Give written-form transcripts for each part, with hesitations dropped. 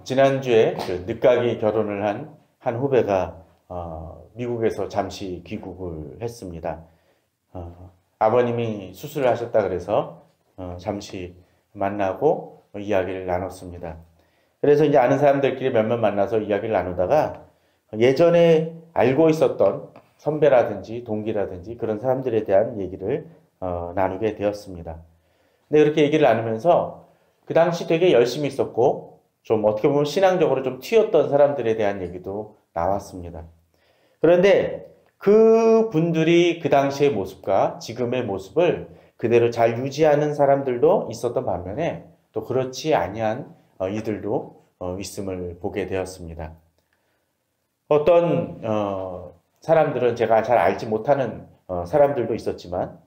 지난주에 그 늦가기 결혼을 한 후배가 미국에서 잠시 귀국을 했습니다. 아버님이 수술을 하셨다 그래서 잠시 만나고 이야기를 나눴습니다. 그래서 이제 아는 사람들끼리 몇몇 만나서 이야기를 나누다가 예전에 알고 있었던 선배라든지 동기라든지 그런 사람들에 대한 얘기를 나누게 되었습니다. 근데 그렇게 얘기를 나누면서 그 당시 되게 열심히 있었고 좀 어떻게 보면 신앙적으로 좀 튀었던 사람들에 대한 얘기도 나왔습니다. 그런데 그 분들이 그 당시의 모습과 지금의 모습을 그대로 잘 유지하는 사람들도 있었던 반면에 또 그렇지 아니한 이들도 있음을 보게 되었습니다. 어떤 사람들은 제가 잘 알지 못하는 사람들도 있었지만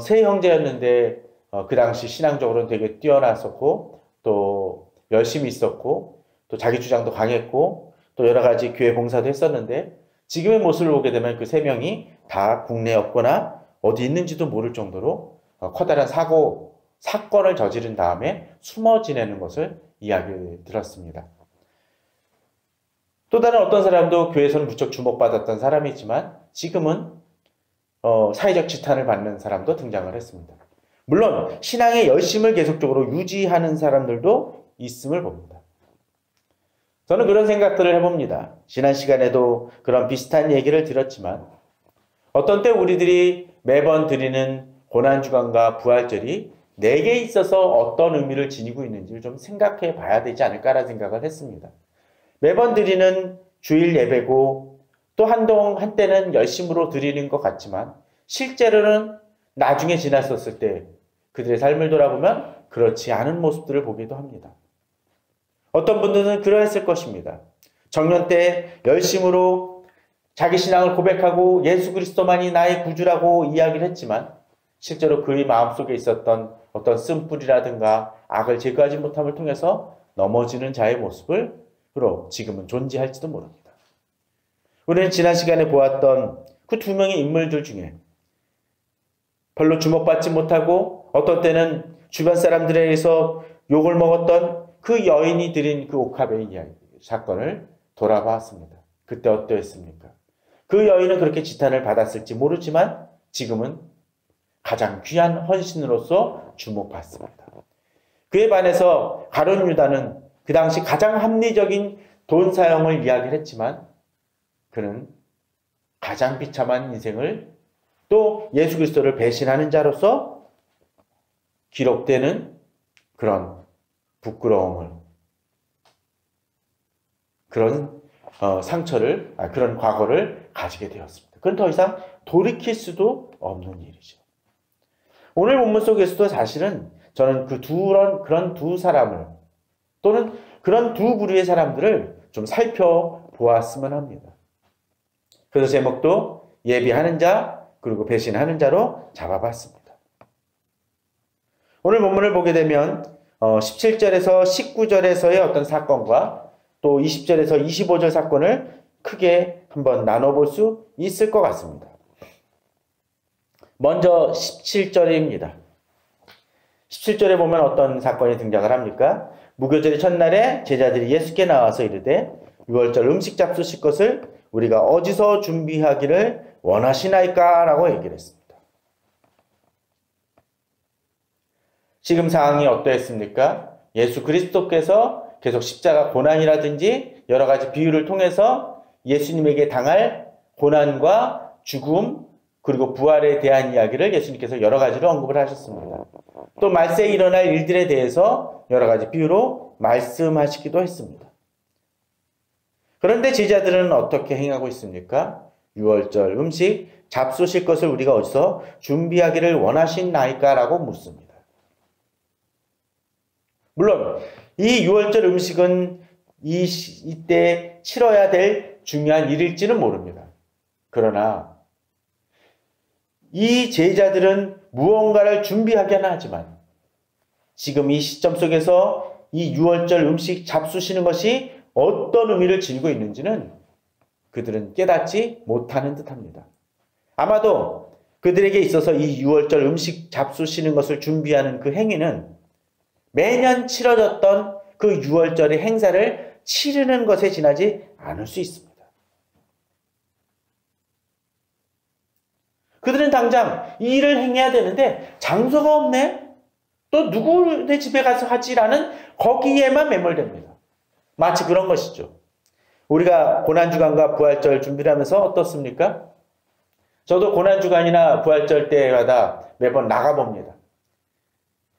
세 형제였는데 그 당시 신앙적으로는 되게 뛰어났었고 또 열심히 있었고 또 자기 주장도 강했고 또 여러 가지 교회 봉사도 했었는데 지금의 모습을 보게 되면 그 세 명이 다 국내에 없거나 어디 있는지도 모를 정도로 커다란 사건을 저지른 다음에 숨어 지내는 것을 이야기를 들었습니다. 또 다른 어떤 사람도 교회에서는 무척 주목받았던 사람이지만 지금은 사회적 지탄을 받는 사람도 등장을 했습니다. 물론 신앙의 열심을 계속적으로 유지하는 사람들도 있음을 봅니다. 저는 그런 생각들을 해봅니다. 지난 시간에도 그런 비슷한 얘기를 들었지만 어떤 때 우리들이 매번 드리는 고난주간과 부활절이 내게 있어서 어떤 의미를 지니고 있는지를 좀 생각해 봐야 되지 않을까라는 생각을 했습니다. 매번 드리는 주일 예배고 또 한때는 열심으로 드리는 것 같지만 실제로는 나중에 지났었을 때 그들의 삶을 돌아보면 그렇지 않은 모습들을 보기도 합니다. 어떤 분들은 그러했을 것입니다. 청년 때 열심으로 자기 신앙을 고백하고 예수 그리스도만이 나의 구주라고 이야기를 했지만 실제로 그의 마음속에 있었던 어떤 쓴뿌리라든가 악을 제거하지 못함을 통해서 넘어지는 자의 모습을 지금은 존재할지도 모릅니다. 우리는 지난 시간에 보았던 그 두 명의 인물들 중에 별로 주목받지 못하고 어떤 때는 주변 사람들에 의해서 욕을 먹었던 그 여인이 드린 그 옥합의 이야기, 사건을 돌아봤습니다. 그때 어떠했습니까? 그 여인은 그렇게 지탄을 받았을지 모르지만 지금은 가장 귀한 헌신으로서 주목받습니다. 그에 반해서 가룟 유다는 그 당시 가장 합리적인 돈 사용을 이야기를 했지만 그는 가장 비참한 인생을 또 예수 그리스도를 배신하는 자로서 기록되는 그런 부끄러움을 그런 상처를 그런 과거를 가지게 되었습니다. 그건 더 이상 돌이킬 수도 없는 일이죠. 오늘 본문 속에서도 사실은 저는 그런 두 사람을 또는 그런 두 부류의 사람들을 좀 살펴보았으면 합니다. 그래서 제목도 예비하는 자 그리고 배신하는 자로 잡아봤습니다. 오늘 본문을 보게 되면 17절에서 19절에서의 어떤 사건과 또 20절에서 25절 사건을 크게 한번 나눠볼 수 있을 것 같습니다. 먼저 17절입니다. 17절에 보면 어떤 사건이 등장을 합니까? 무교절의 첫날에 제자들이 예수께 나와서 이르되 유월절 음식 잡수실 것을 우리가 어디서 준비하기를 원하시나이까? 라고 얘기를 했습니다. 지금 상황이 어떠했습니까? 예수 그리스도께서 계속 십자가 고난이라든지 여러 가지 비유를 통해서 예수님에게 당할 고난과 죽음 그리고 부활에 대한 이야기를 예수님께서 여러 가지로 언급을 하셨습니다. 또 말세에 일어날 일들에 대해서 여러 가지 비유로 말씀하시기도 했습니다. 그런데 제자들은 어떻게 행하고 있습니까? 유월절 음식 잡수실 것을 우리가 어디서 준비하기를 원하시나이까? 라고 묻습니다. 물론 이 유월절 음식은 이때 치러야 될 중요한 일일지는 모릅니다. 그러나 이 제자들은 무언가를 준비하긴 하지만 지금 이 시점 속에서 이 유월절 음식 잡수시는 것이 어떤 의미를 지니고 있는지는 그들은 깨닫지 못하는 듯합니다. 아마도 그들에게 있어서 이 유월절 음식 잡수시는 것을 준비하는 그 행위는 매년 치러졌던 그 유월절의 행사를 치르는 것에 지나지 않을 수 있습니다. 그들은 당장 이 일을 행해야 되는데 장소가 없네? 또 누구네 집에 가서 하지라는 거기에만 매몰됩니다. 마치 그런 것이죠. 우리가 고난주간과 부활절 준비를 하면서 어떻습니까? 저도 고난주간이나 부활절 때마다 매번 나가봅니다.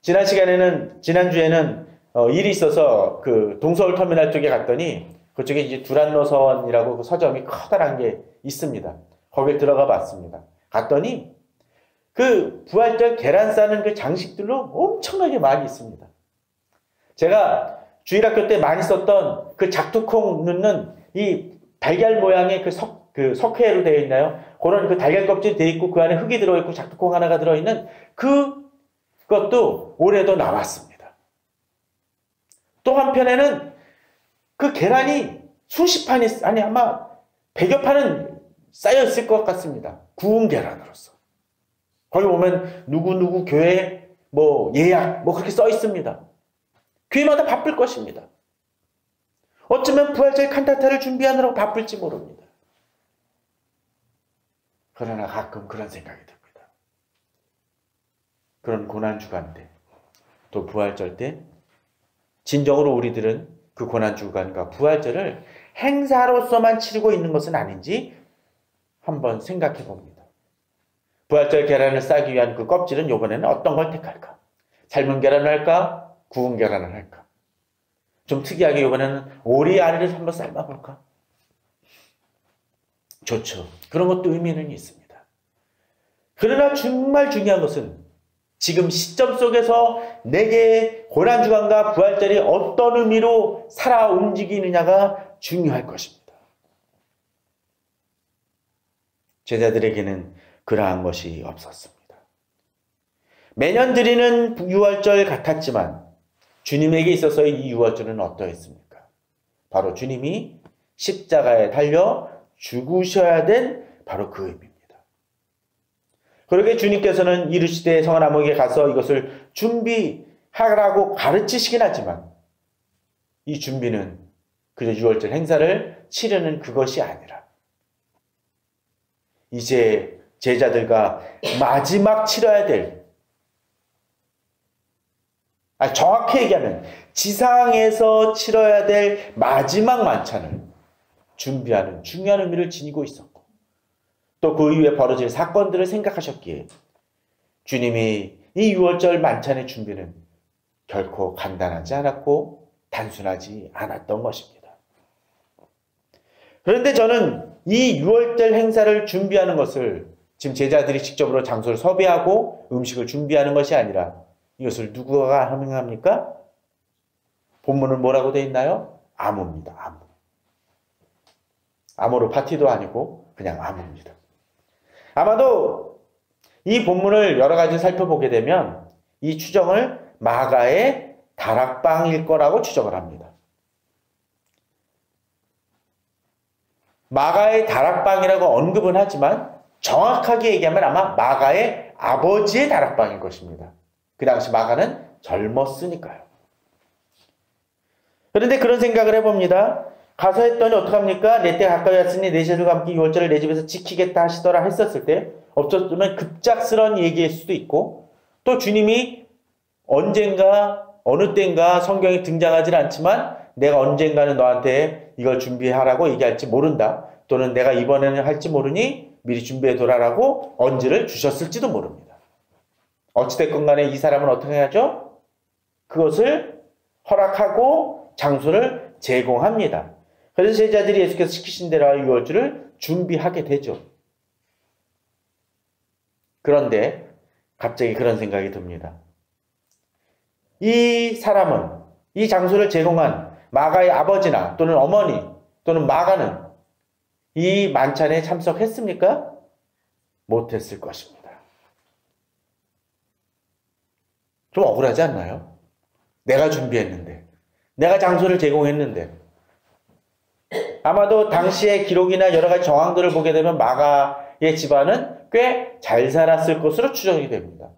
지난주에는 일이 있어서 그 동서울 터미널 쪽에 갔더니 그쪽에 이제 두란노선이라고 그 서점이 커다란 게 있습니다. 거기에 들어가 봤습니다. 갔더니 그 부활절 계란 싸는 그 장식들로 엄청나게 많이 있습니다. 제가 주일학교 때 많이 썼던 그 작두콩 넣는 이 달걀 모양의 그 석회로 되어 있나요? 그런 그 달걀 껍질이 되어 있고 그 안에 흙이 들어있고 작두콩 하나가 들어있는 그것도 올해도 나왔습니다. 또 한편에는 그 계란이 수십 판이, 아니 아마 100여 판은 쌓여 있을 것 같습니다. 구운 계란으로서. 거기 보면 누구누구 교회 뭐 예약 뭐 그렇게 써 있습니다. 교회마다 바쁠 것입니다. 어쩌면 부활절 칸타타를 준비하느라고 바쁠지 모릅니다. 그러나 가끔 그런 생각이 듭니다. 그런 고난주간 때, 또 부활절 때 진정으로 우리들은 그 고난주간과 부활절을 행사로서만 치르고 있는 것은 아닌지 한번 생각해 봅니다. 부활절 계란을 싸기 위한 그 껍질은 이번에는 어떤 걸 택할까? 삶은 계란을 할까? 구운 계란을 할까? 좀 특이하게 이번에는 오리 알을 한번 삶아볼까? 좋죠. 그런 것도 의미는 있습니다. 그러나 정말 중요한 것은 지금 시점 속에서 내게 고난주간과 부활절이 어떤 의미로 살아 움직이느냐가 중요할 것입니다. 제자들에게는 그러한 것이 없었습니다. 매년 드리는 유월절 같았지만 주님에게 있어서의 이 유월절은 어떠했습니까? 바로 주님이 십자가에 달려 죽으셔야 된 바로 그 의미입니다. 그러게 주님께서는 이르시되 성한 아모에게 가서 이것을 준비하라고 가르치시긴 하지만 이 준비는 그저 유월절 행사를 치르는 그것이 아니라 이제 제자들과 마지막 치러야 될, 정확히 얘기하면 지상에서 치러야 될 마지막 만찬을 준비하는 중요한 의미를 지니고 있었고 또 그 이후에 벌어질 사건들을 생각하셨기에 주님이 이 유월절 만찬의 준비는 결코 간단하지 않았고 단순하지 않았던 것입니다. 그런데 저는 이 유월절 행사를 준비하는 것을 지금 제자들이 직접으로 장소를 섭외하고 음식을 준비하는 것이 아니라 이것을 누구가 합니까? 본문은 뭐라고 되어 있나요? 암호입니다. 암호. 암호로 파티도 아니고 그냥 암호입니다. 아마도 이 본문을 여러 가지 살펴보게 되면 이 추정을 마가의 다락방일 거라고 추정을 합니다. 마가의 다락방이라고 언급은 하지만 정확하게 얘기하면 아마 마가의 아버지의 다락방일 것입니다. 그 당시 마가는 젊었으니까요. 그런데 그런 생각을 해봅니다. 가서 했더니 어떡합니까? 내 때 가까이 왔으니 내 제들과 함께 유월절을 내 집에서 지키겠다 하시더라 했었을 때 어쩌면 급작스러운 얘기일 수도 있고 또 주님이 언젠가 어느 때인가 성경에 등장하진 않지만 내가 언젠가는 너한테 이걸 준비하라고 얘기할지 모른다. 또는 내가 이번에는 할지 모르니 미리 준비해둬라라고 언지를 주셨을지도 모릅니다. 어찌됐건 간에 이 사람은 어떻게 하죠? 그것을 허락하고 장소를 제공합니다. 그래서 제자들이 예수께서 시키신 대로 유월절을 준비하게 되죠. 그런데 갑자기 그런 생각이 듭니다. 이 사람은 이 장소를 제공한 마가의 아버지나 또는 어머니 또는 마가는 이 만찬에 참석했습니까? 못했을 것입니다. 좀 억울하지 않나요? 내가 준비했는데, 내가 장소를 제공했는데 아마도 당시의 기록이나 여러 가지 정황들을 보게 되면 마가의 집안은 꽤 잘 살았을 것으로 추정이 됩니다.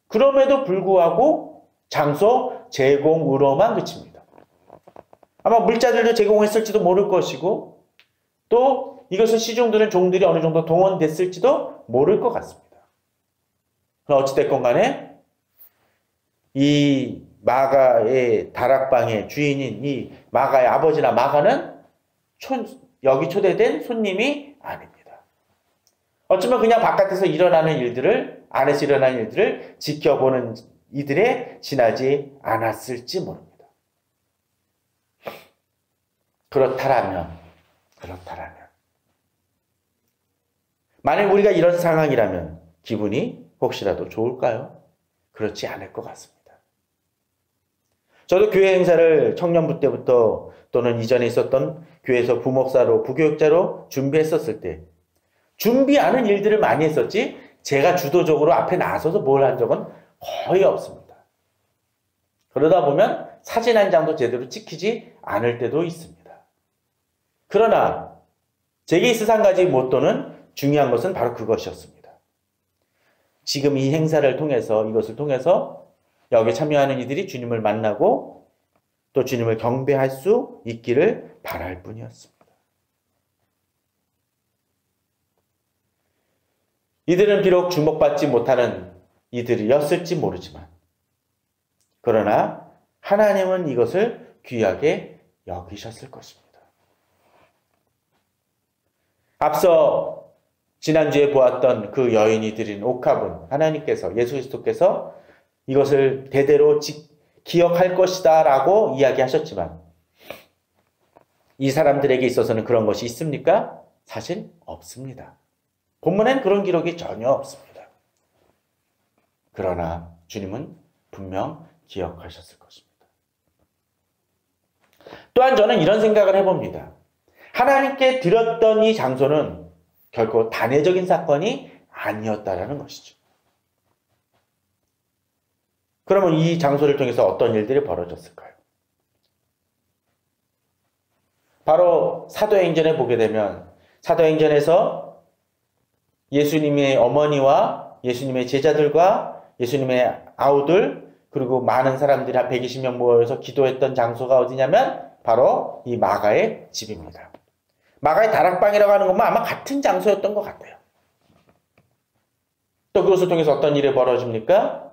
그럼에도 불구하고 장소 제공으로만 그칩니다. 아마 물자들도 제공했을지도 모를 것이고 또 이것을 시중드는 종들이 어느 정도 동원됐을지도 모를 것 같습니다. 어찌됐건 간에 이 마가의 다락방의 주인인 이 마가의 아버지나 마가는 여기 초대된 손님이 아닙니다. 어쩌면 그냥 바깥에서 일어나는 일들을, 안에서 일어나는 일들을 지켜보는 이들에 지나지 않았을지 모릅니다. 그렇다라면 만약 우리가 이런 상황이라면 기분이 혹시라도 좋을까요? 그렇지 않을 것 같습니다. 저도 교회 행사를 청년부 때부터 또는 이전에 있었던 교회에서 부목사로, 부교육자로 준비했었을 때 준비하는 일들을 많이 했었지 제가 주도적으로 앞에 나서서 뭘 한 적은 거의 없습니다. 그러다 보면 사진 한 장도 제대로 찍히지 않을 때도 있습니다. 그러나 제게 있어서 한 가지 모토는 중요한 것은 바로 그것이었습니다. 지금 이 행사를 통해서 이것을 통해서 여기에 참여하는 이들이 주님을 만나고 또 주님을 경배할 수 있기를 바랄 뿐이었습니다. 이들은 비록 주목받지 못하는 이들이었을지 모르지만 그러나 하나님은 이것을 귀하게 여기셨을 것입니다. 앞서 지난주에 보았던 그 여인이 드린 옥합은 하나님께서 예수 그리스도께서 이것을 대대로 기억할 것이다 라고 이야기하셨지만 이 사람들에게 있어서는 그런 것이 있습니까? 사실 없습니다. 본문엔 그런 기록이 전혀 없습니다. 그러나 주님은 분명 기억하셨을 것입니다. 또한 저는 이런 생각을 해봅니다. 하나님께 드렸던 이 장소는 결코 단회적인 사건이 아니었다라는 것이죠. 그러면 이 장소를 통해서 어떤 일들이 벌어졌을까요? 바로 사도행전에 보게 되면 사도행전에서 예수님의 어머니와 예수님의 제자들과 예수님의 아우들 그리고 많은 사람들이 한 120명 모여서 기도했던 장소가 어디냐면 바로 이 마가의 집입니다. 마가의 다락방이라고 하는 것만 아마 같은 장소였던 것 같아요. 또 그것을 통해서 어떤 일이 벌어집니까?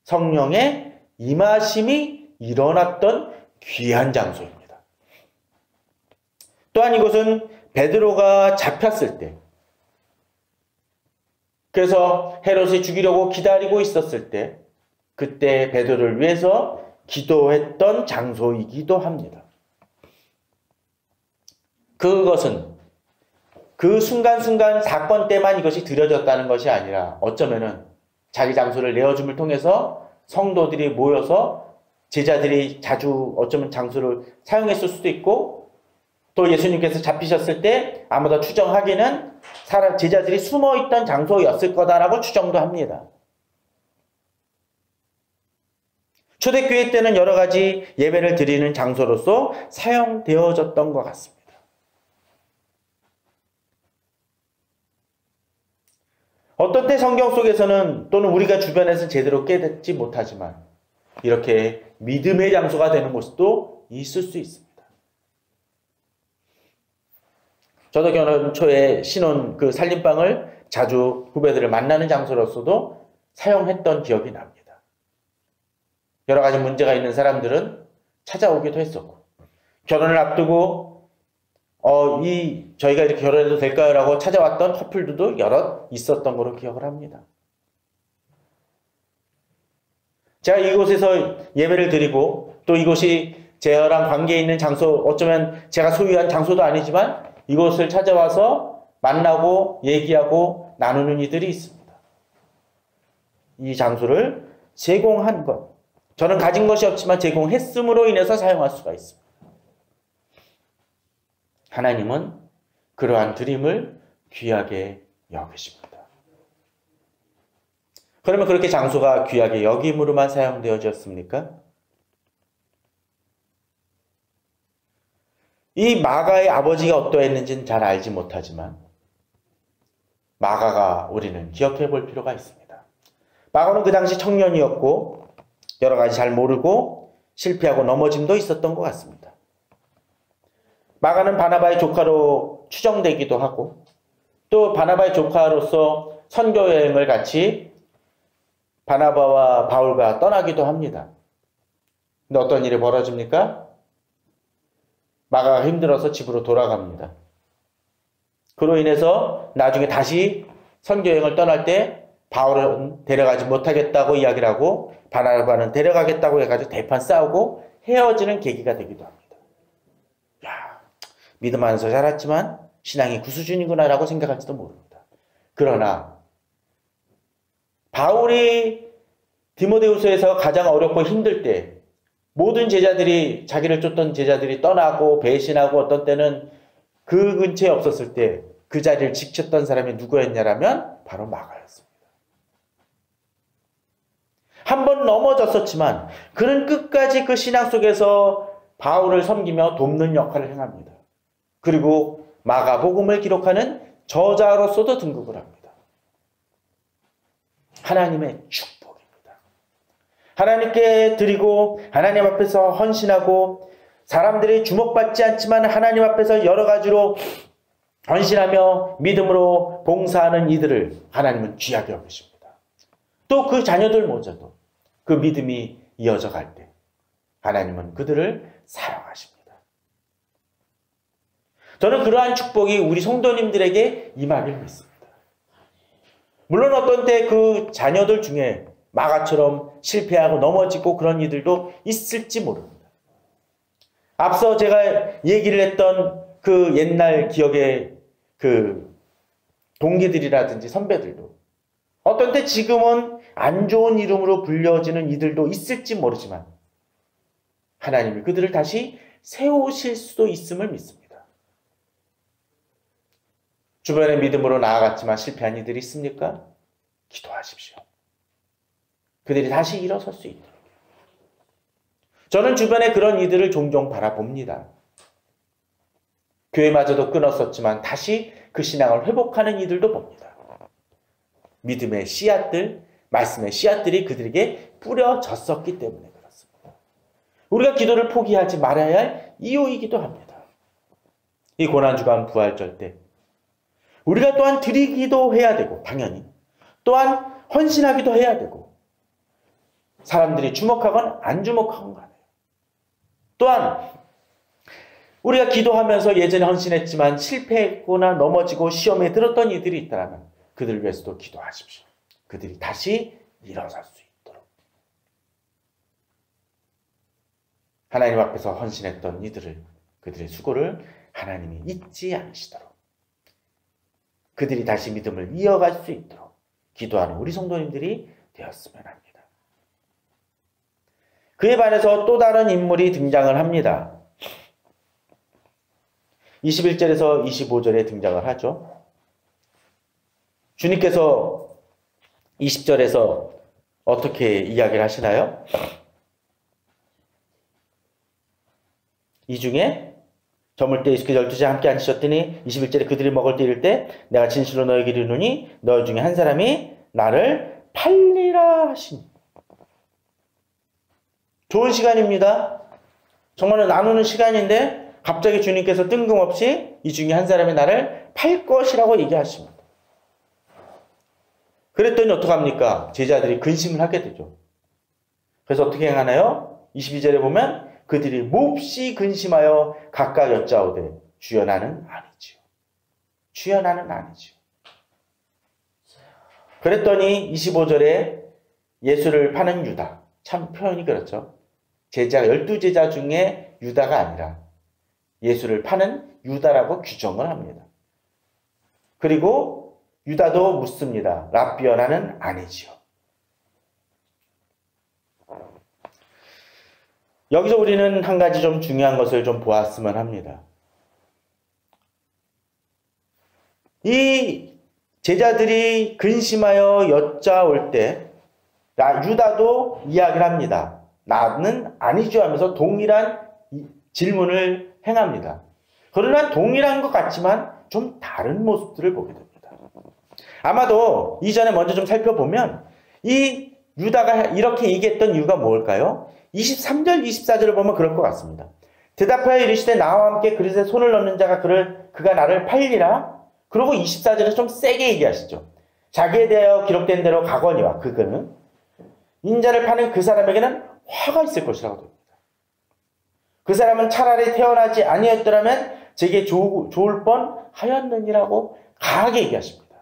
성령의 임하심이 일어났던 귀한 장소입니다. 또한 이곳은 베드로가 잡혔을 때 그래서 헤롯이 죽이려고 기다리고 있었을 때 그때 베드로를 위해서 기도했던 장소이기도 합니다. 그것은 그 순간순간 사건 때만 이것이 드려졌다는 것이 아니라 어쩌면은 자기 장소를 내어줌을 통해서 성도들이 모여서 제자들이 자주 어쩌면 장소를 사용했을 수도 있고 또 예수님께서 잡히셨을 때 아마도 추정하기는 제자들이 숨어있던 장소였을 거다라고 추정도 합니다. 초대교회 때는 여러 가지 예배를 드리는 장소로서 사용되어졌던 것 같습니다. 어떤 때 성경 속에서는 또는 우리가 주변에서 제대로 깨닫지 못하지만 이렇게 믿음의 장소가 되는 곳도 있을 수 있습니다. 저도 결혼 초에 신혼 그 살림방을 자주 후배들을 만나는 장소로서도 사용했던 기억이 납니다. 여러 가지 문제가 있는 사람들은 찾아오기도 했었고 결혼을 앞두고 저희가 이렇게 결혼해도 될까요? 라고 찾아왔던 커플들도 여럿 있었던 걸로 기억을 합니다. 제가 이곳에서 예배를 드리고 또 이곳이 저랑 관계 있는 장소, 어쩌면 제가 소유한 장소도 아니지만 이곳을 찾아와서 만나고 얘기하고 나누는 이들이 있습니다. 이 장소를 제공한 것. 저는 가진 것이 없지만 제공했음으로 인해서 사용할 수가 있습니다. 하나님은 그러한 드림을 귀하게 여기십니다. 그러면 그렇게 장소가 귀하게 여김으로만 사용되어졌습니까? 이 마가의 아버지가 어떠했는지는 잘 알지 못하지만 마가가 우리는 기억해 볼 필요가 있습니다. 마가는 그 당시 청년이었고 여러 가지 잘 모르고 실패하고 넘어짐도 있었던 것 같습니다. 마가는 바나바의 조카로 추정되기도 하고 또 바나바의 조카로서 선교 여행을 같이 바나바와 바울과 떠나기도 합니다. 근데 어떤 일이 벌어집니까? 마가가 힘들어서 집으로 돌아갑니다. 그로 인해서 나중에 다시 선교 여행을 떠날 때 바울은 데려가지 못하겠다고 이야기를 하고 바나바는 데려가겠다고 해가지고 대판 싸우고 헤어지는 계기가 되기도 합니다. 야, 믿음 안에서 자랐지만 신앙이 그 수준이구나라고 생각할지도 모릅니다. 그러나 바울이 디모데후서에서 가장 어렵고 힘들 때 모든 제자들이 자기를 쫓던 제자들이 떠나고 배신하고 어떤 때는 그 근처에 없었을 때 그 자리를 지켰던 사람이 누구였냐라면 바로 마가였습니다. 한 번 넘어졌었지만 그는 끝까지 그 신앙 속에서 바울을 섬기며 돕는 역할을 행합니다. 그리고 마가복음을 기록하는 저자로서도 등극을 합니다. 하나님의 축복입니다. 하나님께 드리고 하나님 앞에서 헌신하고 사람들이 주목받지 않지만 하나님 앞에서 여러 가지로 헌신하며 믿음으로 봉사하는 이들을 하나님은 귀하게 여기십니다. 또 그 자녀들마저도 그 믿음이 이어져 갈 때 하나님은 그들을 사랑하십니다. 저는 그러한 축복이 우리 성도님들에게 임하길 믿습니다. 물론 어떤 때 그 자녀들 중에 마가처럼 실패하고 넘어지고 그런 이들도 있을지 모릅니다. 앞서 제가 얘기를 했던 그 옛날 기억의 그 동기들이라든지 선배들도 어떤 때 지금은 안 좋은 이름으로 불려지는 이들도 있을지 모르지만 하나님이 그들을 다시 세우실 수도 있음을 믿습니다. 주변에 믿음으로 나아갔지만 실패한 이들이 있습니까? 기도하십시오. 그들이 다시 일어설 수 있도록. 저는 주변에 그런 이들을 종종 바라봅니다. 교회마저도 끊었었지만 다시 그 신앙을 회복하는 이들도 봅니다. 믿음의 씨앗들, 말씀의 씨앗들이 그들에게 뿌려졌었기 때문에 그렇습니다. 우리가 기도를 포기하지 말아야 할 이유이기도 합니다. 이 고난주간 부활절 때 우리가 또한 드리기도 해야 되고 당연히 또한 헌신하기도 해야 되고 사람들이 주목하건 안 주목하건 간에 또한 우리가 기도하면서 예전에 헌신했지만 실패했거나 넘어지고 시험에 들었던 이들이 있다면 그들을 위해서도 기도하십시오. 그들이 다시 일어설 수 있도록. 하나님 앞에서 헌신했던 이들을 그들의 수고를 하나님이 잊지 않으시도록 그들이 다시 믿음을 이어갈 수 있도록 기도하는 우리 성도님들이 되었으면 합니다. 그에 반해서 또 다른 인물이 등장을 합니다. 21절에서 25절에 등장을 하죠. 주님께서 20절에서 어떻게 이야기를 하시나요? 이 중에 저물 때 예수께서 12시 함께 앉으셨더니 21절에 그들이 먹을 때 이를 때 내가 진실로 너에게 이르노니 너 중에 한 사람이 나를 팔리라 하시니. 좋은 시간입니다. 정말 나누는 시간인데 갑자기 주님께서 뜬금없이 이 중에 한 사람이 나를 팔 것이라고 얘기하십니다. 그랬더니 어떡합니까? 제자들이 근심을 하게 되죠. 그래서 어떻게 행하나요? 22절에 보면 그들이 몹시 근심하여 각각 여짜오되 주여 나는 아니지요. 주여 나는 아니지요. 그랬더니 25절에 예수를 파는 유다. 참 표현이 그렇죠. 제자 12제자 중에 유다가 아니라 예수를 파는 유다라고 규정을 합니다. 그리고 유다도 묻습니다. 랍비여 나는 아니지요. 여기서 우리는 한 가지 좀 중요한 것을 좀 보았으면 합니다. 이 제자들이 근심하여 여짜올 때 유다도 이야기를 합니다. 나는 아니죠 하면서 동일한 질문을 행합니다. 그러나 동일한 것 같지만 좀 다른 모습들을 보게 됩니다. 아마도 이전에 먼저 좀 살펴보면 이 유다가 이렇게 얘기했던 이유가 뭘까요? 23절, 24절을 보면 그럴 것 같습니다. 대답하여 이르시되 나와 함께 그릇에 손을 넣는 자가 그가 나를 팔리라. 그리고 24절에 좀 세게 얘기하시죠. 자기에 대하여 기록된 대로 가거니와 그는 인자를 파는 그 사람에게는 화가 있을 것이라고 됩니다. 그 사람은 차라리 태어나지 아니었더라면 제게 좋을 뻔 하였느니라고 강하게 얘기하십니다.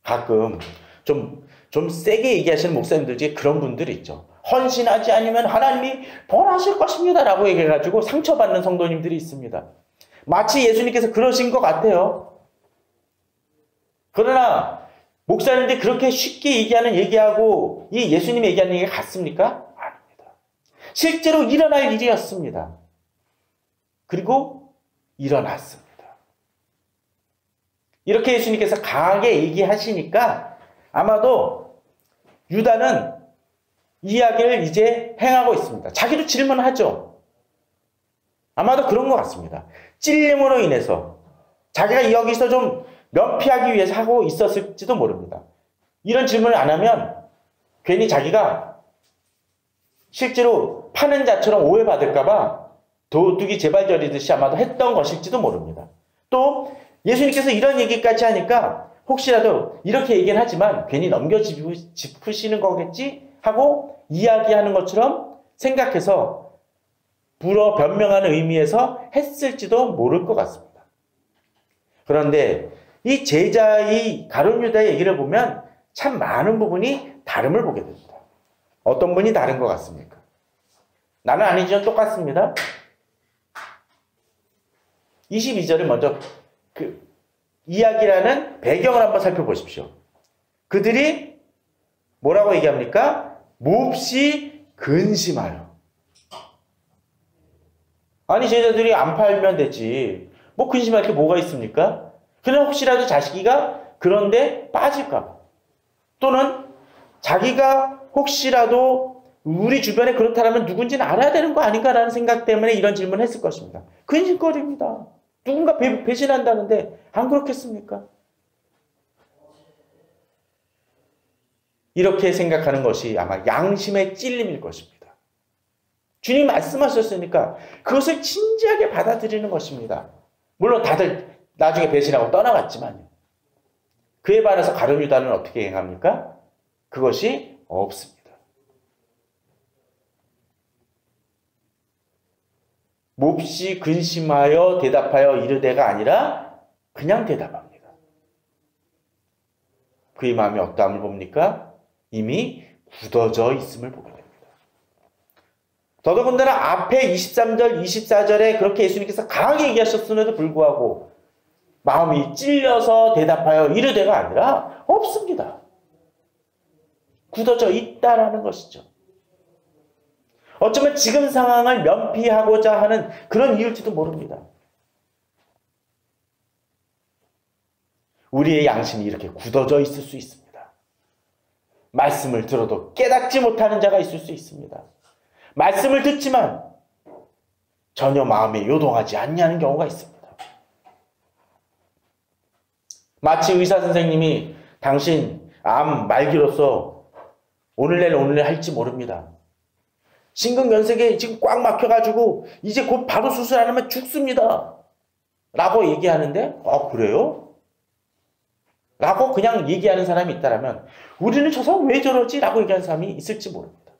가끔 좀 세게 얘기하시는 목사님들 중에 그런 분들이 있죠. 헌신하지 않으면 하나님이 벌하실 것입니다 라고 얘기해가지고 상처받는 성도님들이 있습니다. 마치 예수님께서 그러신 것 같아요. 그러나 목사님들이 그렇게 쉽게 얘기하고 이 예수님이 얘기하는 얘기가 같습니까? 아닙니다. 실제로 일어날 일이었습니다. 그리고 일어났습니다. 이렇게 예수님께서 강하게 얘기하시니까 아마도 유다는 이야기를 이제 행하고 있습니다. 자기도 질문하죠. 아마도 그런 것 같습니다. 찔림으로 인해서 자기가 여기서 좀 면피하기 위해서 하고 있었을지도 모릅니다. 이런 질문을 안 하면 괜히 자기가 실제로 파는 자처럼 오해받을까봐 도둑이 재발 저리듯이 아마도 했던 것일지도 모릅니다. 또 예수님께서 이런 얘기까지 하니까 혹시라도 이렇게 얘기는 하지만 괜히 넘겨짚으시는 거겠지 하고 이야기하는 것처럼 생각해서 불어 변명하는 의미에서 했을지도 모를 것 같습니다. 그런데 이 제자의 가룟 유다의 얘기를 보면 참 많은 부분이 다름을 보게 됩니다. 어떤 분이 다른 것 같습니까? 나는 아니지만 똑같습니다. 22절을 먼저 이야기라는 배경을 한번 살펴보십시오. 그들이 뭐라고 얘기합니까? 몹시 근심하여. 아니 제자들이 안 팔면 되지. 뭐 근심할 게 뭐가 있습니까? 그냥 혹시라도 자식이가 그런데 빠질까? 또는 자기가 혹시라도 우리 주변에 그렇다면 누군지는 알아야 되는 거 아닌가라는 생각 때문에 이런 질문을 했을 것입니다. 근심거립니다. 누군가 배신한다는데 안 그렇겠습니까? 이렇게 생각하는 것이 아마 양심의 찔림일 것입니다. 주님 말씀하셨으니까 그것을 진지하게 받아들이는 것입니다. 물론 다들 나중에 배신하고 떠나갔지만 그에 반해서 가룟 유다는 어떻게 행합니까? 그것이 없습니다. 몹시 근심하여 대답하여 이르되가 아니라 그냥 대답합니다. 그의 마음이 어떠함을 봅니까? 이미 굳어져 있음을 보게 됩니다. 더더군다나 앞에 23절, 24절에 그렇게 예수님께서 강하게 얘기하셨음에도 불구하고 마음이 찔려서 대답하여 이르되가 아니라 없습니다. 굳어져 있다라는 것이죠. 어쩌면 지금 상황을 면피하고자 하는 그런 이유일지도 모릅니다. 우리의 양심이 이렇게 굳어져 있을 수 있습니다. 말씀을 들어도 깨닫지 못하는 자가 있을 수 있습니다. 말씀을 듣지만 전혀 마음에 요동하지 않냐는 경우가 있습니다. 마치 의사 선생님이 당신 암 말기로서 오늘 내일 할지 모릅니다. 심근경색에 지금 꽉 막혀가지고 이제 곧 바로 수술 안 하면 죽습니다. 라고 얘기하는데 그래요? 라고 그냥 얘기하는 사람이 있다면 우리는 저 사람 왜 저러지? 라고 얘기하는 사람이 있을지 모릅니다.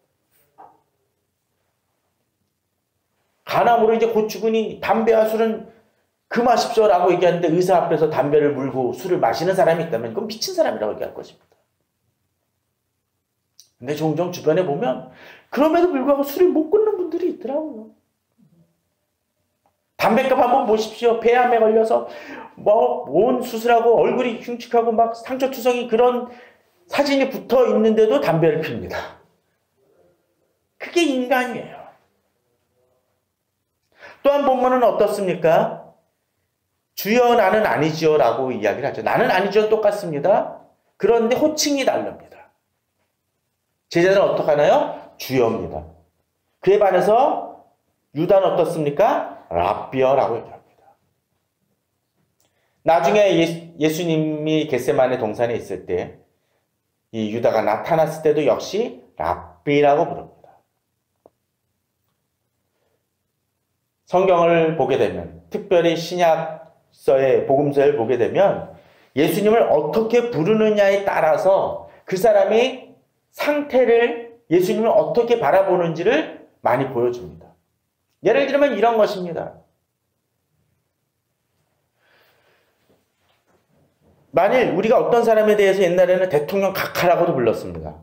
간암으로 이제 곧 죽으니 담배와 술은 금하십시오 라고 얘기하는데 의사 앞에서 담배를 물고 술을 마시는 사람이 있다면 그건 미친 사람이라고 얘기할 것입니다. 근데 종종 주변에 보면 그럼에도 불구하고 술을 못 끊는 분들이 있더라고요. 담배값 한번 보십시오. 폐암에 걸려서 온 수술하고 얼굴이 흉측하고 막 상처투성이 그런 사진이 붙어 있는데도 담배를 핍니다. 그게 인간이에요. 또한 본문은 어떻습니까? 주여 나는 아니지요 라고 이야기를 하죠. 나는 아니지요 똑같습니다. 그런데 호칭이 다릅니다. 제자들은 어떻게 하나요? 주여입니다. 그에 반해서 유다는 어떻습니까? 랍비어라고 얘기합니다. 나중에 예수님이 겟세마네 동산에 있을 때 이 유다가 나타났을 때도 역시 랍비라고 부릅니다. 성경을 보게 되면, 특별히 신약서의 복음서를 보게 되면 예수님을 어떻게 부르느냐에 따라서 그 사람이 상태를, 예수님을 어떻게 바라보는지를 많이 보여줍니다. 예를 들면 이런 것입니다. 만일 우리가 어떤 사람에 대해서 옛날에는 대통령 각하라고도 불렀습니다.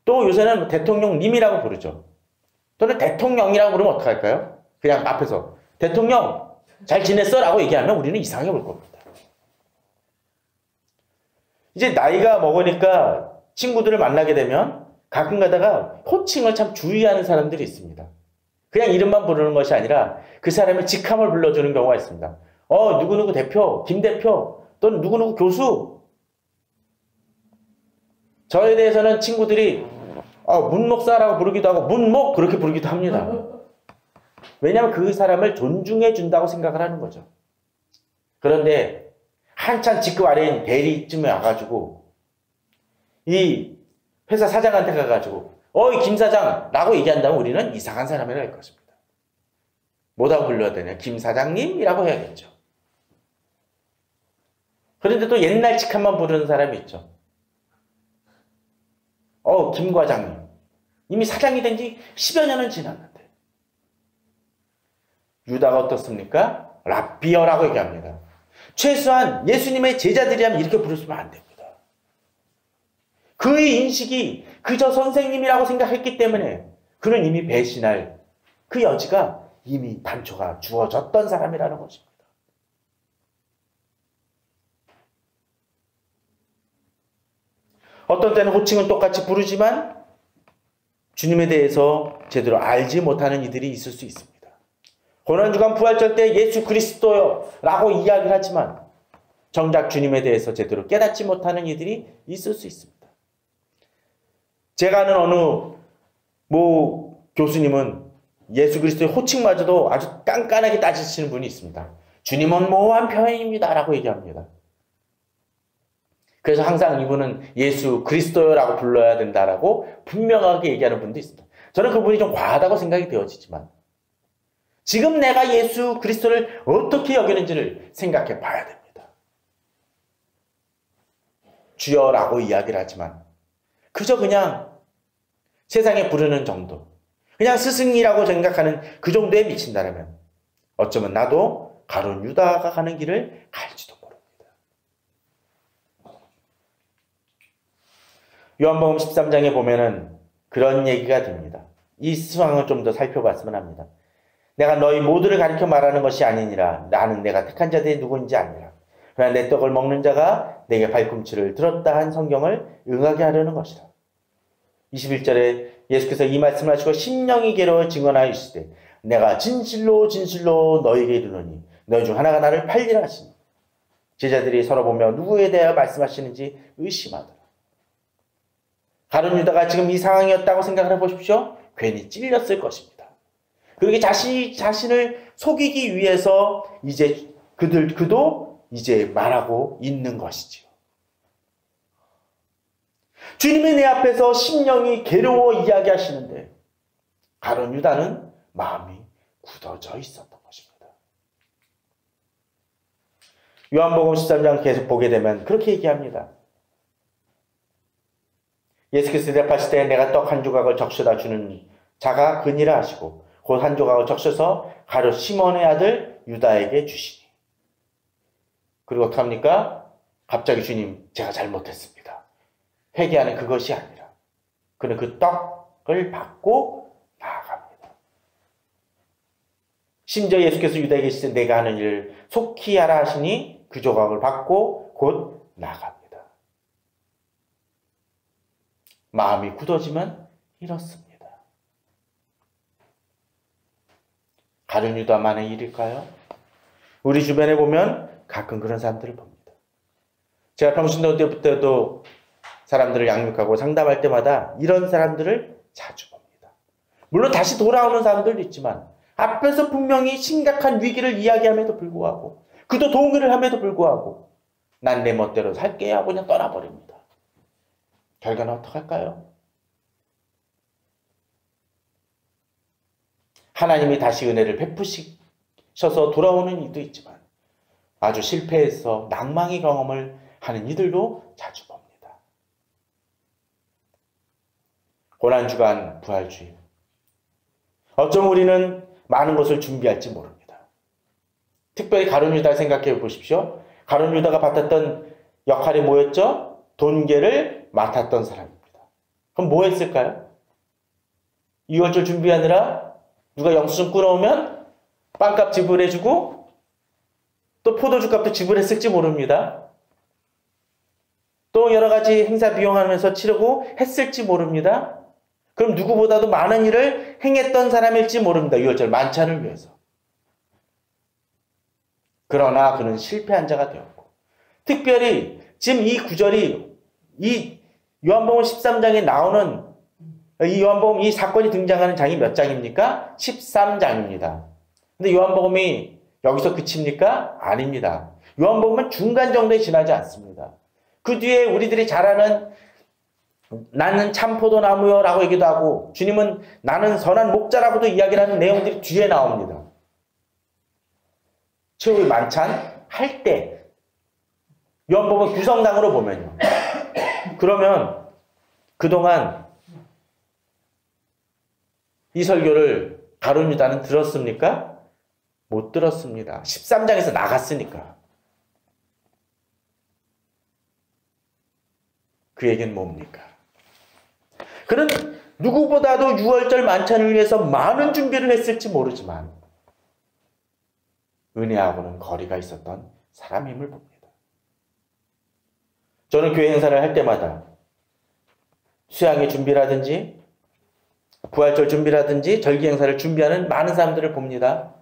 또 요새는 대통령님이라고 부르죠. 또는 대통령이라고 부르면 어떡할까요? 그냥 앞에서 대통령 잘 지냈어? 라고 얘기하면 우리는 이상하게 볼 겁니다. 이제 나이가 먹으니까 친구들을 만나게 되면 가끔 가다가 호칭을 참 주의하는 사람들이 있습니다. 그냥 이름만 부르는 것이 아니라 그 사람의 직함을 불러주는 경우가 있습니다. 누구누구 대표, 김 대표, 또는 누구누구 교수. 저에 대해서는 친구들이 문목사라고 부르기도 하고 문목 그렇게 부르기도 합니다. 왜냐하면 그 사람을 존중해 준다고 생각을 하는 거죠. 그런데 한참 직급 아래인 대리쯤에 와가지고 이 회사 사장한테 가가지고 이 김 사장라고 얘기한다면 우리는 이상한 사람이라 할 것입니다. 뭐라고 불러야 되냐? 김 사장님이라고 해야겠죠. 그런데 또 옛날 직함만 부르는 사람이 있죠. 김 과장님. 이미 사장이 된 지 10여 년은 지났는데. 유다가 어떻습니까? 랍비어라고 얘기합니다. 최소한 예수님의 제자들이라면 이렇게 부르시면 안 됩니다. 그의 인식이 그저 선생님이라고 생각했기 때문에 그는 이미 배신할 그 여지가 이미 단초가 주어졌던 사람이라는 것입니다. 어떤 때는 호칭은 똑같이 부르지만 주님에 대해서 제대로 알지 못하는 이들이 있을 수 있습니다. 고난주간 부활절 때 예수 그리스도요 라고 이야기를 하지만 정작 주님에 대해서 제대로 깨닫지 못하는 이들이 있을 수 있습니다. 제가 아는 어느 교수님은 예수 그리스도의 호칭마저도 아주 깐깐하게 따지시는 분이 있습니다. 주님은 모호한 표현입니다 라고 얘기합니다. 그래서 항상 이분은 예수 그리스도라고 불러야 된다라고 분명하게 얘기하는 분도 있습니다. 저는 그분이 좀 과하다고 생각이 되어지지만 지금 내가 예수 그리스도를 어떻게 여기는지를 생각해 봐야 됩니다. 주여라고 이야기를 하지만 그저 그냥 세상에 부르는 정도, 그냥 스승이라고 생각하는 그 정도에 미친다면 어쩌면 나도 가룟 유다가 가는 길을 갈지도 모릅니다. 요한복음 13장에 보면은 그런 얘기가 됩니다. 이 상황을 좀 더 살펴봤으면 합니다. 내가 너희 모두를 가리켜 말하는 것이 아니니라. 나는 내가 택한 자들이 누구인지 아니라. 그러나 내 떡을 먹는 자가 내게 발꿈치를 들었다 한 성경을 응하게 하려는 것이라. 21절에 예수께서 이 말씀을 하시고 심령이 괴로워 증언하여 이르시되 내가 진실로 진실로 너희에게 이르노니 너희 중 하나가 나를 팔리라 하시니 제자들이 서로 보며 누구에 대하여 말씀하시는지 의심하더라. 가룟 유다가 지금 이 상황이었다고 생각을 해보십시오. 괜히 찔렸을 것입니다. 그렇게 자신을 속이기 위해서 이제 그도 이제 말하고 있는 것이지요. 주님이 내 앞에서 심령이 괴로워 이야기하시는데 가룟 유다는 마음이 굳어져 있었던 것입니다. 요한복음 13장 계속 보게 되면 그렇게 얘기합니다. 예수께서 대답하실 때 내가 떡 한 조각을 적셔다 주는 자가 그니라 하시고 곧 한 조각을 적셔서 가룟 시몬의 아들 유다에게 주시니. 그리고 어떻게 합니까? 갑자기 주님 제가 잘못했습니다. 회개하는 그것이 아니라 그는 그 떡을 받고 나아갑니다. 심지어 예수께서 유다에게 이르시되 내가 하는 일을 속히 하라 하시니 그 조각을 받고 곧 나갑니다. 마음이 굳어지면 이렇습니다. 가룟 유다만의 일일까요? 우리 주변에 보면 가끔 그런 사람들을 봅니다. 제가 평신도 때부터도 사람들을 양육하고 상담할 때마다 이런 사람들을 자주 봅니다. 물론 다시 돌아오는 사람들도 있지만 앞에서 분명히 심각한 위기를 이야기함에도 불구하고 그도 동의를 함에도 불구하고 난 내 멋대로 살게 하고 그냥 떠나버립니다. 결과는 어떡할까요? 하나님이 다시 은혜를 베푸셔서 돌아오는 이도 있지만 아주 실패해서 낭망의 경험을 하는 이들도 자주 봅니다. 고난주간 부활주일. 어쩜 우리는 많은 것을 준비할지 모릅니다. 특별히 가룟 유다 생각해 보십시오. 가룟 유다가 맡았던 역할이 뭐였죠? 돈계를 맡았던 사람입니다. 그럼 뭐 했을까요? 유월절 준비하느라 누가 영수증 끊어오면 빵값 지불해주고 또 포도주 값도 지불했을지 모릅니다. 또 여러 가지 행사 비용하면서 치르고 했을지 모릅니다. 그럼 누구보다도 많은 일을 행했던 사람일지 모릅니다. 유월절 만찬을 위해서. 그러나 그는 실패한 자가 되었고, 특별히 지금 이 구절이 이 요한복음 13장에 나오는 이 요한복음 이 사건이 등장하는 장이 몇 장입니까? 13장입니다. 근데 요한복음이 여기서 그칩니까? 아닙니다. 요한복음은 중간 정도에 지나지 않습니다. 그 뒤에 우리들이 잘 아는 나는 참 포도나무요 라고 얘기도 하고 주님은 나는 선한 목자라고도 이야기를 하는 내용들이 뒤에 나옵니다. 최후의 만찬 할 때 요한복음 구성상으로 보면요. 그러면 그동안 이 설교를 가룟 유다는 들었습니까? 못 들었습니다. 13장에서 나갔으니까. 그 얘기는 뭡니까? 그는 누구보다도 유월절 만찬을 위해서 많은 준비를 했을지 모르지만 은혜하고는 거리가 있었던 사람임을 봅니다. 저는 교회 행사를 할 때마다 수양의 준비라든지 부활절 준비라든지 절기 행사를 준비하는 많은 사람들을 봅니다.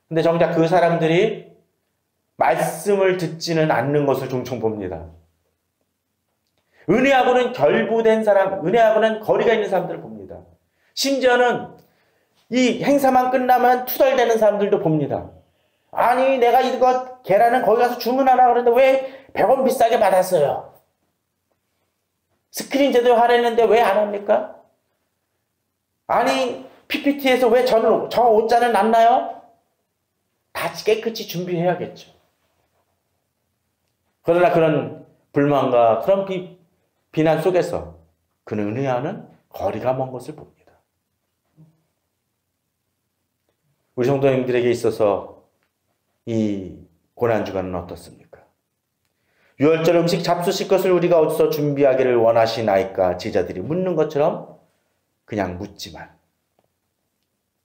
근데 정작 그 사람들이 말씀을 듣지는 않는 것을 종종 봅니다. 은혜하고는 결부된 사람, 은혜하고는 거리가 있는 사람들을 봅니다. 심지어는 이 행사만 끝나면 투덜대는 사람들도 봅니다. 아니 내가 이거 계란은 거기 가서 주문하라 그러는데 왜 100원 비싸게 받았어요? 스크린 제대로 하려는데 왜 안 합니까? 아니 PPT에서 왜 저 옷자는 안 나요? 다 깨끗이 준비해야겠죠. 그러나 그런 불만과 그런 비난 속에서 그는 은혜와는 거리가 먼 것을 봅니다. 우리 성도님들에게 있어서 이 고난주간은 어떻습니까? 유월절 음식 잡수실 것을 우리가 어디서 준비하기를 원하시나이까 제자들이 묻는 것처럼 그냥 묻지만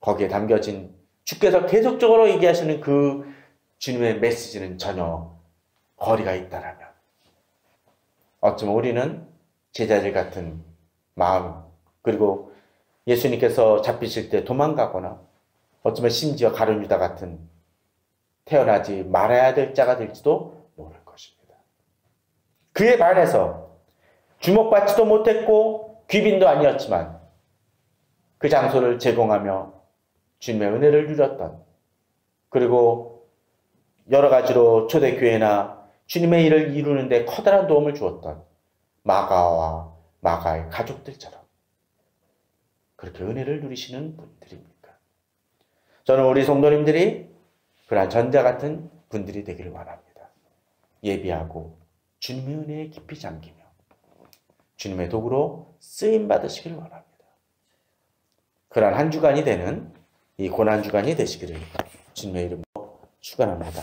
거기에 담겨진 주께서 계속적으로 얘기하시는 그 주님의 메시지는 전혀 거리가 있다라면 어쩌면 우리는 제자들 같은 마음 그리고 예수님께서 잡히실 때 도망가거나 어쩌면 심지어 가룟 유다 같은 태어나지 말아야 될 자가 될지도 모를 것입니다. 그에 반해서 주목받지도 못했고 귀빈도 아니었지만 그 장소를 제공하며 주님의 은혜를 누렸던 그리고 여러 가지로 초대교회나 주님의 일을 이루는 데 커다란 도움을 주었던 마가와 마가의 가족들처럼 그렇게 은혜를 누리시는 분들입니까? 저는 우리 성도님들이 그러한 전자 같은 분들이 되기를 원합니다. 예비하고 주님의 은혜에 깊이 잠기며 주님의 도구로 쓰임 받으시기를 원합니다. 그러한 한 주간이 되는 이 고난주간이 되시기를 주님의 이름으로 축원합니다.